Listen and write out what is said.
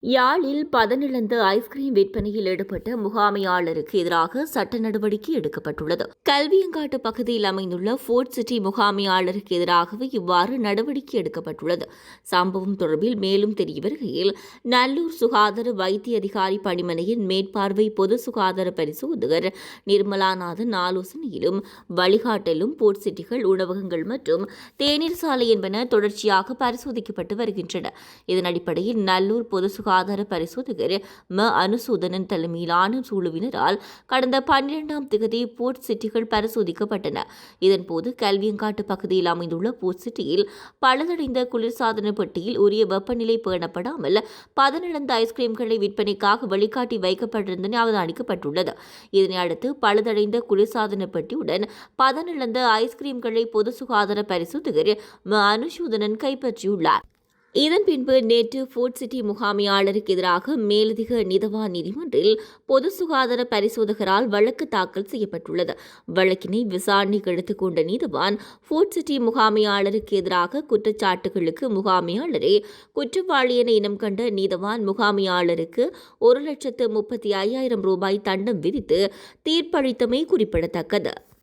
யாழில் பதனிழந்த ஐஸ்கிரீம் விற்பனையில் ஈடுபட்ட முகாமையாளருக்கு எதிராக சட்ட நடவடிக்கை எடுக்கப்பட்டுள்ளது. கல்வியங்காட்டு பகுதியில் அமைந்துள்ள ஃபோர்ட் சிட்டி முகாமையாளருக்கு எதிராகவே இவ்வாறு நடவடிக்கை எடுக்கப்பட்டுள்ளது. சம்பவம் தொடர்பில் மேலும் தெரிய வருகையில், நல்லூர் சுகாதார வைத்திய அதிகாரி பணிமனையின் மேற்பார்வை பொது சுகாதார பரிசோதகர் நிர்மலாநாதன் ஆலோசனையிலும் வழிகாட்டலும் ஃபோர்ட் சிட்டிகள், உணவகங்கள் மற்றும் தேநீர் சாலை என்பன தொடர்ச்சியாக பரிசோதிக்கப்பட்டு வருகின்றன. இதன் அடிப்படையில் நல்லூர் பொது சுகாதார பரிசோதகர் அனுசூதனன் தலைமையிலான குழுவினரால் கடந்த 12ஆம் தேதி போர்ட் சிட்டிகள் பரிசோதிக்கப்பட்டன. இதன்போது கல்வியங்காட்டு பகுதியில் அமைந்துள்ள போர்ட் சிட்டியில் பழுதடைந்த குளிர்சாதன பெட்டியில் உரிய வெப்பநிலை பேணப்படாமல் பதனிழந்த ஐஸ்கிரீம்களை விற்பனைக்காக வழிகாட்டி வைக்கப்பட்டிருந்தன அவதானிக்கப்பட்டுள்ளது. இதனையடுத்து பழுதடைந்த குளிர்சாதன பெட்டியுடன் பதனிழந்த ஐஸ்கிரீம்களை பொது சுகாதார பரிசோதகர் அனுசூதனன் கைப்பற்றியுள்ளார். இதன் பின்பு நேற்று ஃபோர்ட் சிட்டி முகாமையாளருக்கு எதிராக மேலதிக நீதவான் நீதிமன்றில் பொது சுகாதார பரிசோதகரால் வழக்கு தாக்கல் செய்யப்பட்டுள்ளது. வழக்கினை விசாரணைக்கு எடுத்துக் கொண்ட நீதவான் ஃபோர்ட் சிட்டி முகாமையாளருக்கு எதிராக குற்றச்சாட்டுகளுக்கு முகாமையாளரே குற்றவாளி என இனம் கண்ட நீதவான் முகாமையாளருக்கு 1,35,000 ரூபாய் தண்டம் விதித்து தீர்ப்பளித்தமை குறிப்பிடத்தக்கது.